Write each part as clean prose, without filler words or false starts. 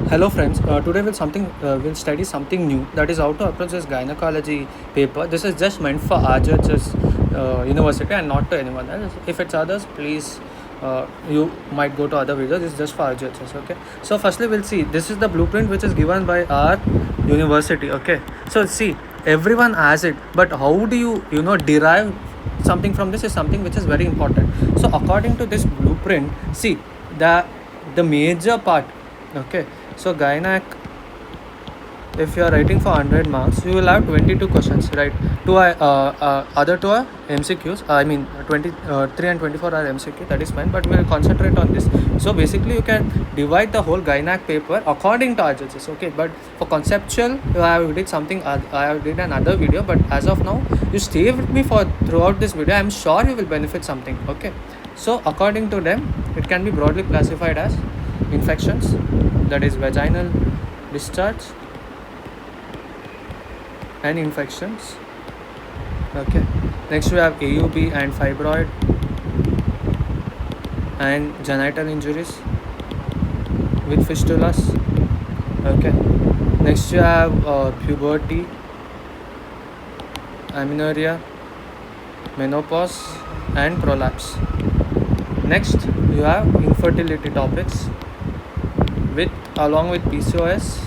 Hello friends, today we'll study something new, that is how to approach this gynecology paper. This is just meant for RGUHS university and not to anyone else. If it's others, please you might go to other videos. It's just for RGUHS. Okay. So firstly we'll see, this is the blueprint which is given by our university. Okay. So see, everyone has it, but how do you derive something from this is something which is very important. So according to this blueprint, see the major part. Okay, so gynac, if you are writing for 100 marks, you will have 22 questions, right? Other two are MCQs. I mean 23 and 24 are MCQ. That is fine, but we will concentrate on this. So basically you can divide the whole gynac paper according to RGHS. Okay, but for conceptual I did something, I did another video, but as of now you stay with me for throughout this video. I am sure you will benefit something. Okay, so according to them, it can be broadly classified as infections, that is vaginal discharge and infections. Okay, next we have AUB and fibroid and genital injuries with fistulas. Okay, next you have puberty, amenorrhea, menopause and prolapse. Next you have infertility topics along with PCOS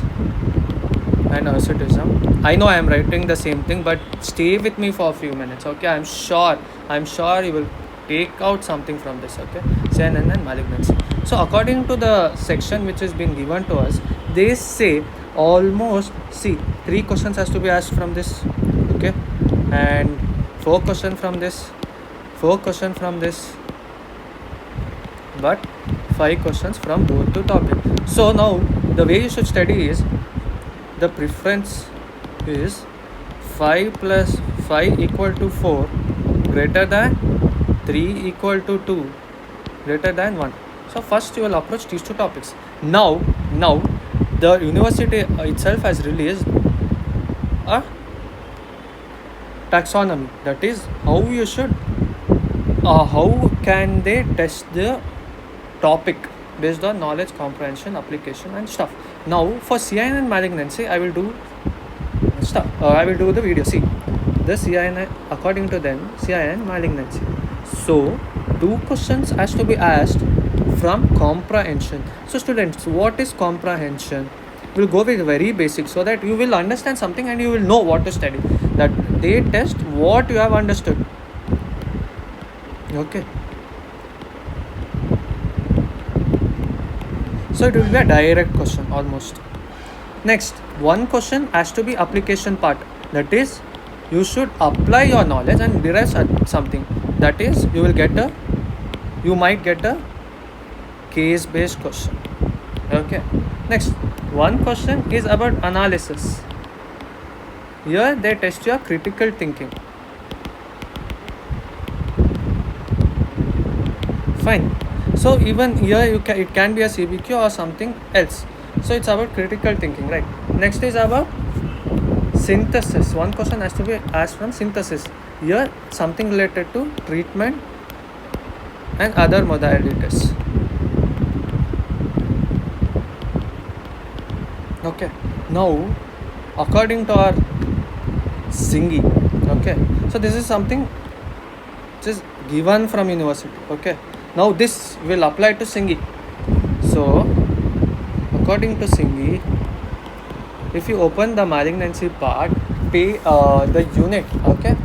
and hirsutism. I know I am writing the same thing, but stay with me for a few minutes. Okay, I'm sure you will take out something from this. Okay, CNN and malignancy. So according to the section which has been given to us, they say almost, see, 3 questions has to be asked from this. Okay, and 4 questions from this, 4 questions from this, but 5 questions from both the topic. So now the way you should study is, the preference is 5 plus 5 equal to 4 greater than 3 equal to 2 greater than 1. So first you will approach these 2 topics. Now the university itself has released a taxonomy, that is how you should how can they test the topic based on knowledge, comprehension, application and stuff. Now for CIN and malignancy, I will do the video. See, the CIN, according to them, CIN malignancy. So 2 questions has to be asked from comprehension. So students, what is comprehension? We'll go with very basic so that you will understand something and you will know what to study. That they test what you have understood. Okay. So it will be a direct question almost. Next, 1 question has to be application part. That is, you should apply your knowledge and derive something. That is, you might get a case-based question. Okay. Next, 1 question is about analysis. Here they test your critical thinking. Fine. So even here it can be a CBQ or something else. So it's about critical thinking, right? Next is about synthesis. 1 question has to be asked from synthesis. Here something related to treatment and other modalities. Okay. Now according to our Singi, okay, so this is something which is given from university. Okay, now this will apply to Singi. So according to Singi, if you open the malignancy part, the unit, okay,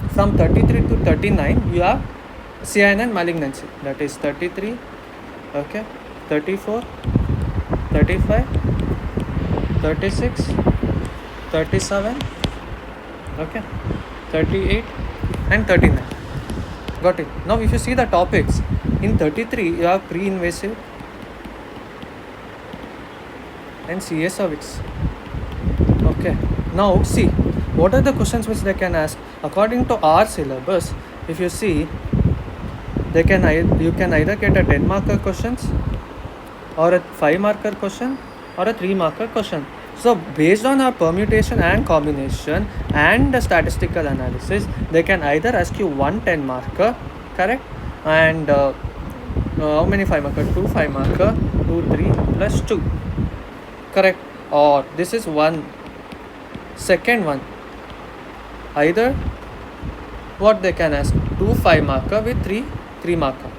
from 33 to 39 you have CIN malignancy, that is 33, okay, 34, 35, 36, 37, okay, 38 and 39. Got it. Now if you see the topics, in 33 you have pre-invasive and CA cervix. Okay, now see, what are the questions which they can ask? According to our syllabus, if you see, you can either get a 10 marker questions or a 5 marker question or a 3 marker question. So based on our permutation and combination and the statistical analysis, they can either ask you 1 10 marker, correct, and how many 5 marker? 2 5 marker, 2 3 plus 2. correct? Or this is one second one, either what they can ask, 2 5 marker with 3 marker.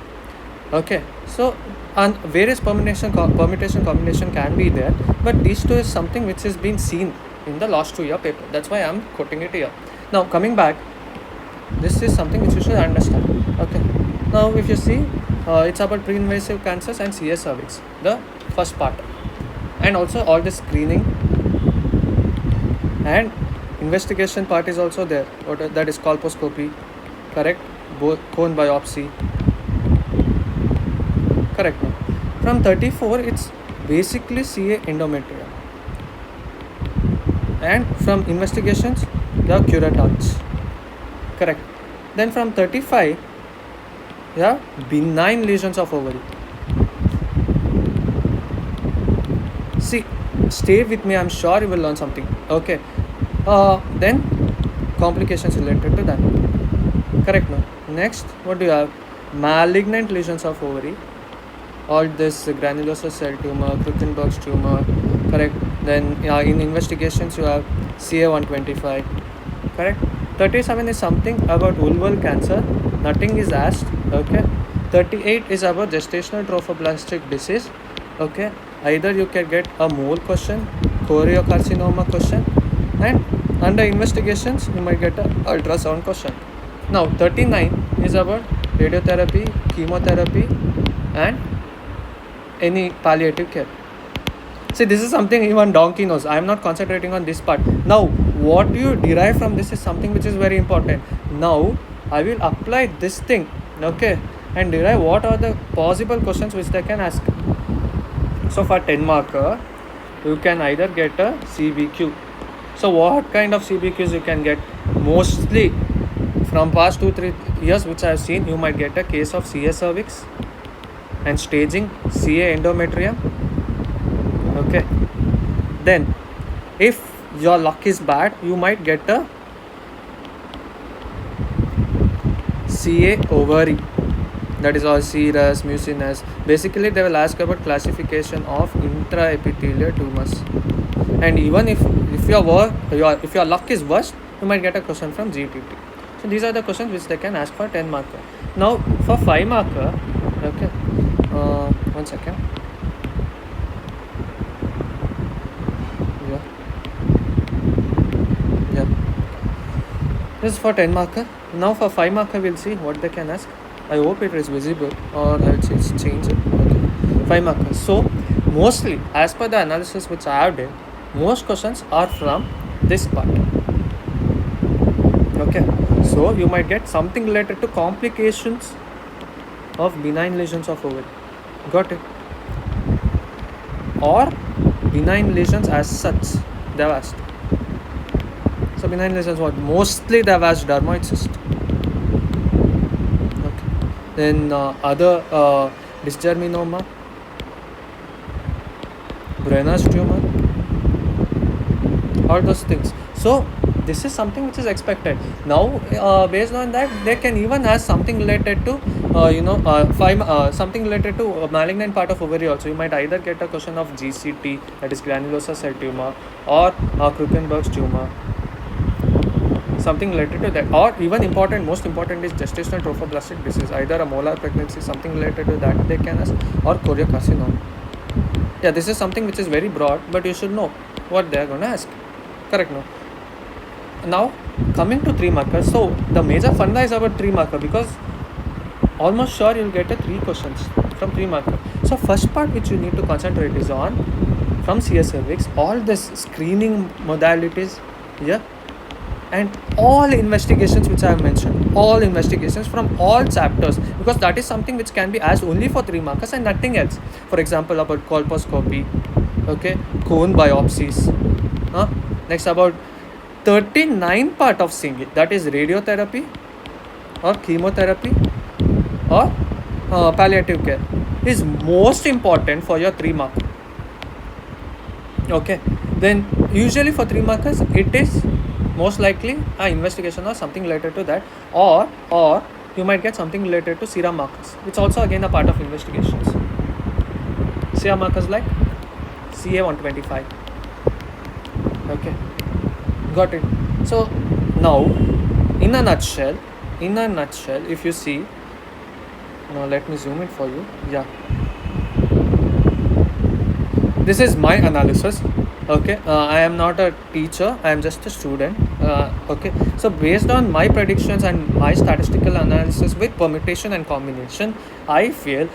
Okay, so and various permutation combination can be there, but these two is something which has been seen in the last 2 year paper. That's why I'm quoting it here. Now coming back, this is something which you should understand. Okay, now if you see, it's about pre-invasive cancers and CS cervix, the first part, and also all the screening and investigation part is also there. That is colposcopy, correct? Both cone biopsy, correct? No? From 34, it's basically CA endometrium, and from investigations, the curatogs, correct? Then from 35, yeah, benign lesions of ovary. See, stay with me, I'm sure you will learn something. Okay, then complications related to that, correct? No? Next, what do you have? Malignant lesions of ovary, all this granulosa cell tumor, Krukenberg's tumor, correct? Then in investigations you have CA125, correct? 37 is something about vulval cancer, nothing is asked. Okay, 38 is about gestational trophoblastic disease. Okay, either you can get a mole question, choriocarcinoma question, and under investigations you might get a ultrasound question. Now 39 is about radiotherapy, chemotherapy, and any palliative care. See, this is something even donkey knows. I am not concentrating on this part. Now, what you derive from this is something which is very important. Now, I will apply this thing, okay, and derive what are the possible questions which they can ask. So, for 10 marker, you can either get a CBQ. So, what kind of CBQs you can get? Mostly, from past 2-3 years which I have seen, you might get a case of CA cervix and staging CA endometrium. Okay, then if your luck is bad, you might get a CA ovary, that is all serous, mucinous. Basically they will ask about classification of intraepithelial tumors, and even if your luck is worst, you might get a question from GTT. So these are the questions which they can ask for 10 marker. Now for 5 marker, okay, 1 second. Yeah, this is for 10 marker. Now for 5 marker, we'll see what they can ask. I hope it is visible, or I'll change it. Okay, 5 markers. So mostly, as per the analysis which I have done, most questions are from this part. Okay, so you might get something related to complications of benign lesions of ovary. Got it? Or benign lesions as such, they have asked. So benign lesions, what? Mostly they have asked dermoid cyst. Okay. Then other dysgerminoma, Brenner's tumor, all those things. So this is something which is expected. Now based on that, they can even ask something related to something related to a malignant part of ovary also. You might either get a question of GCT, that is granulosa cell tumor, or Krukenberg's tumor, something related to that. Or even most important is gestational trophoblastic disease, either a molar pregnancy, something related to that they can ask, or choriocarcinoma. Yeah, this is something which is very broad, but you should know what they are going to ask. Correct? No? Now coming to 3 markers. So the major funda is about 3 marker, because almost sure you'll get 3 questions from 3 marker. So first part which you need to concentrate is on from CS cervix, all this screening modalities, yeah, and all investigations which I have mentioned, all investigations from all chapters, because that is something which can be asked only for 3 markers and nothing else. For example, about colposcopy, okay, cone biopsies, next about 39 part of singing, that is radiotherapy or chemotherapy or palliative care, is most important for your 3 marker. Okay, then usually for 3 markers it is most likely an investigation or something related to that, or you might get something related to serum markers, which also again a part of investigations. Serum markers like CA 125. Okay, got it. So now, in a nutshell, if you see, now let me zoom it for you. Yeah, this is my analysis. Okay, I am not a teacher, I am just a student. Okay, so based on my predictions and my statistical analysis with permutation and combination, I feel